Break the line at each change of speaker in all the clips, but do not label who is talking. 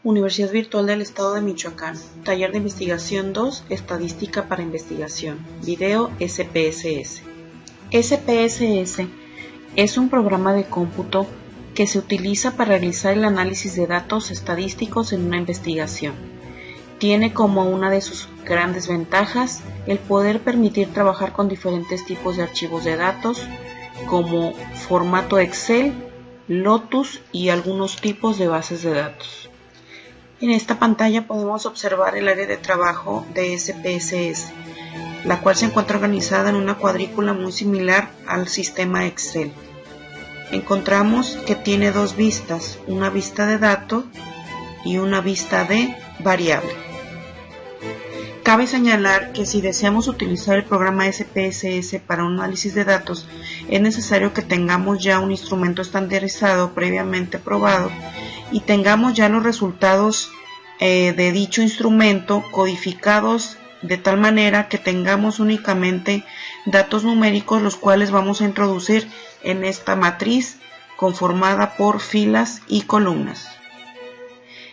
Universidad Virtual del Estado de Michoacán, Taller de Investigación 2, Estadística para Investigación, Video SPSS. SPSS es un programa de cómputo que se utiliza para realizar el análisis de datos estadísticos en una investigación. Tiene como una de sus grandes ventajas el poder permitir trabajar con diferentes tipos de archivos de datos, como formato Excel, Lotus y algunos tipos de bases de datos. En esta pantalla podemos observar el área de trabajo de SPSS, la cual se encuentra organizada en una cuadrícula muy similar al sistema Excel. Encontramos que tiene dos vistas, una vista de dato y una vista de variable. Cabe señalar que si deseamos utilizar el programa SPSS para un análisis de datos, es necesario que tengamos ya un instrumento estandarizado previamente probado y tengamos ya los resultados de dicho instrumento codificados de tal manera que tengamos únicamente datos numéricos, los cuales vamos a introducir en esta matriz conformada por filas y columnas.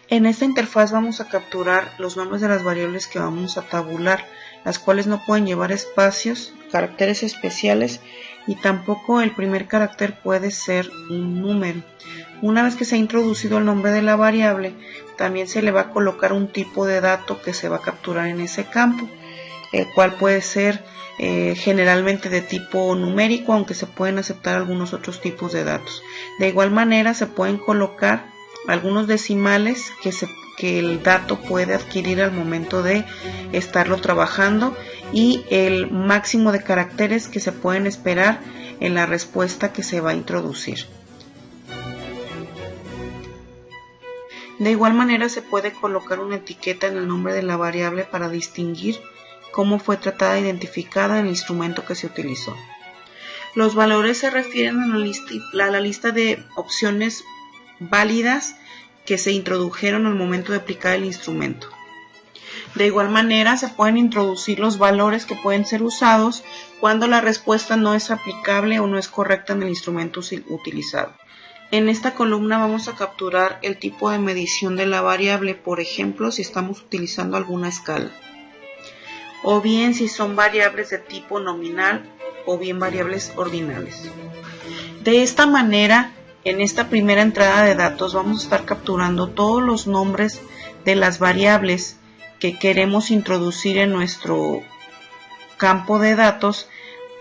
En esta interfaz vamos a capturar los nombres de las variables que vamos a tabular, las cuales no pueden llevar espacios, caracteres especiales y tampoco el primer carácter puede ser un número. Una vez que se ha introducido el nombre de la variable, también se le va a colocar un tipo de dato que se va a capturar en ese campo, el cual puede ser generalmente de tipo numérico, aunque se pueden aceptar algunos otros tipos de datos. De igual manera se pueden colocar algunos decimales que el dato puede adquirir al momento de estarlo trabajando y el máximo de caracteres que se pueden esperar en la respuesta que se va a introducir. De igual manera se puede colocar una etiqueta en el nombre de la variable para distinguir cómo fue tratada e identificada en el instrumento que se utilizó. Los valores se refieren a la lista de opciones válidas que se introdujeron al momento de aplicar el instrumento. De igual manera se pueden introducir los valores que pueden ser usados cuando la respuesta no es aplicable o no es correcta en el instrumento utilizado. En esta columna vamos a capturar el tipo de medición de la variable, por ejemplo, si estamos utilizando alguna escala, o bien si son variables de tipo nominal o bien variables ordinales. De esta manera, en esta primera entrada de datos vamos a estar capturando todos los nombres de las variables que queremos introducir en nuestro campo de datos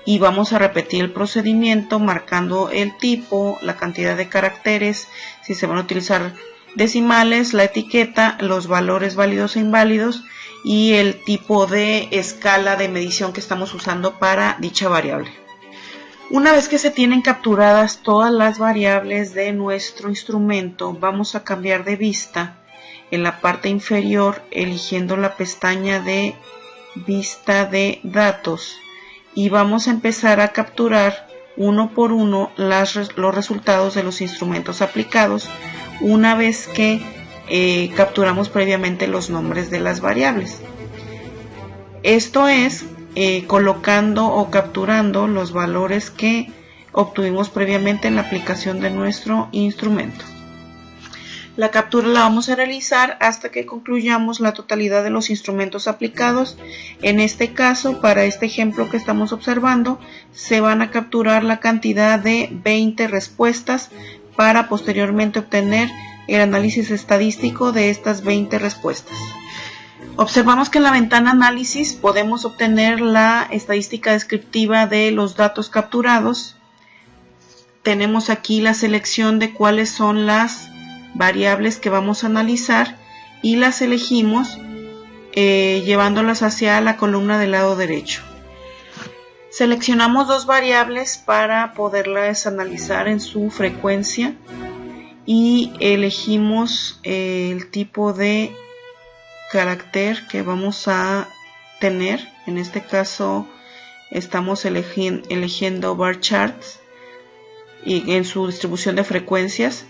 y vamos a repetir el procedimiento marcando el tipo, la cantidad de caracteres, si se van a utilizar decimales, la etiqueta, los valores válidos e inválidos y el tipo de escala de medición que estamos usando para dicha variable. Una vez que se tienen capturadas todas las variables de nuestro instrumento, vamos a cambiar de vista en la parte inferior eligiendo la pestaña de vista de datos y vamos a empezar a capturar uno por uno los resultados de los instrumentos aplicados una vez que capturamos previamente los nombres de las variables. Esto es colocando o capturando los valores que obtuvimos previamente en la aplicación de nuestro instrumento. La captura la vamos a realizar hasta que concluyamos la totalidad de los instrumentos aplicados. En este caso, para este ejemplo que estamos observando, se van a capturar la cantidad de 20 respuestas para posteriormente obtener el análisis estadístico de estas 20 respuestas. Observamos que en la ventana análisis podemos obtener la estadística descriptiva de los datos capturados. Tenemos aquí la selección de cuáles son las variables que vamos a analizar y las elegimos llevándolas hacia la columna del lado derecho. Seleccionamos dos variables para poderlas analizar en su frecuencia y elegimos el tipo de carácter que vamos a tener. En este caso estamos eligiendo bar charts y en su distribución de frecuencias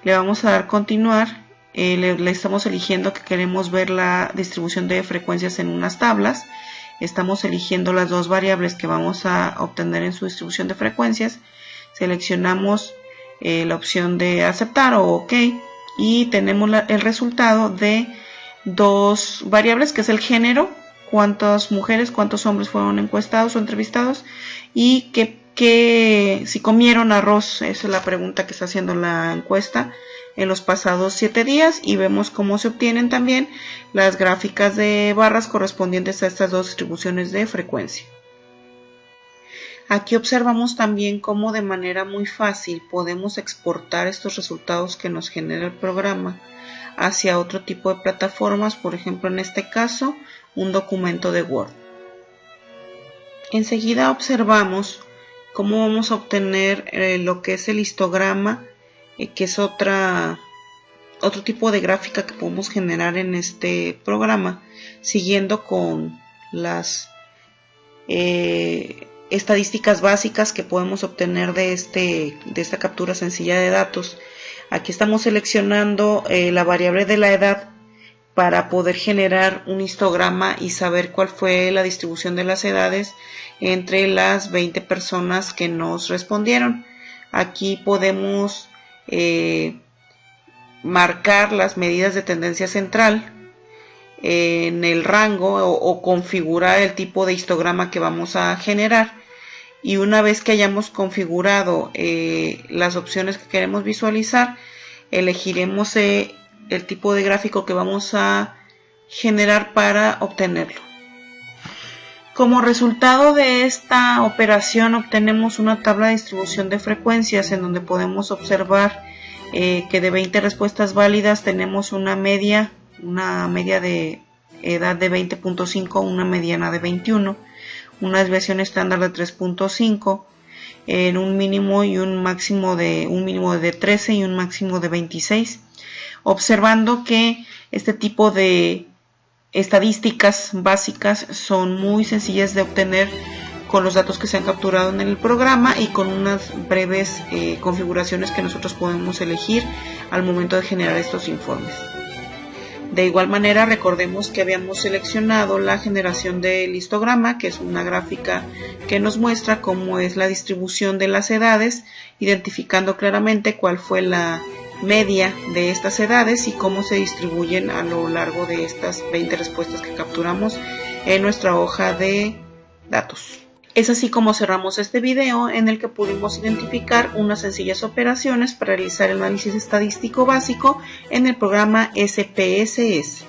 le vamos a dar continuar. Le estamos eligiendo que queremos ver la distribución de frecuencias en unas tablas. Estamos eligiendo las dos variables que vamos a obtener en su distribución de frecuencias. Seleccionamos la opción de aceptar o OK y tenemos el resultado de dos variables, que es el género, cuántas mujeres, cuántos hombres fueron encuestados o entrevistados, y si comieron arroz. Esa es la pregunta que está haciendo la encuesta en los pasados 7 días, y vemos cómo se obtienen también las gráficas de barras correspondientes a estas dos distribuciones de frecuencia. Aquí observamos también cómo de manera muy fácil podemos exportar estos resultados que nos genera el programa hacia otro tipo de plataformas, por ejemplo en este caso un documento de Word. Enseguida observamos cómo vamos a obtener lo que es el histograma, que es otro tipo de gráfica que podemos generar en este programa, siguiendo con las estadísticas básicas que podemos obtener de esta captura sencilla de datos. Aquí estamos seleccionando la variable de la edad para poder generar un histograma y saber cuál fue la distribución de las edades entre las 20 personas que nos respondieron. Aquí podemos marcar las medidas de tendencia central en el rango o configurar el tipo de histograma que vamos a generar, y una vez que hayamos configurado las opciones que queremos visualizar, elegiremos el tipo de gráfico que vamos a generar para obtenerlo. Como resultado de esta operación obtenemos una tabla de distribución de frecuencias en donde podemos observar que de 20 respuestas válidas tenemos una media de edad de 20.5, una mediana de 21, una desviación estándar de 3.5, en un mínimo y un máximo de 13 y un máximo de 26, observando que este tipo de estadísticas básicas son muy sencillas de obtener con los datos que se han capturado en el programa y con unas breves configuraciones que nosotros podemos elegir al momento de generar estos informes. De igual manera, recordemos que habíamos seleccionado la generación del histograma, que es una gráfica que nos muestra cómo es la distribución de las edades, identificando claramente cuál fue la media de estas edades y cómo se distribuyen a lo largo de estas 20 respuestas que capturamos en nuestra hoja de datos. Es así como cerramos este video, en el que pudimos identificar unas sencillas operaciones para realizar el análisis estadístico básico en el programa SPSS.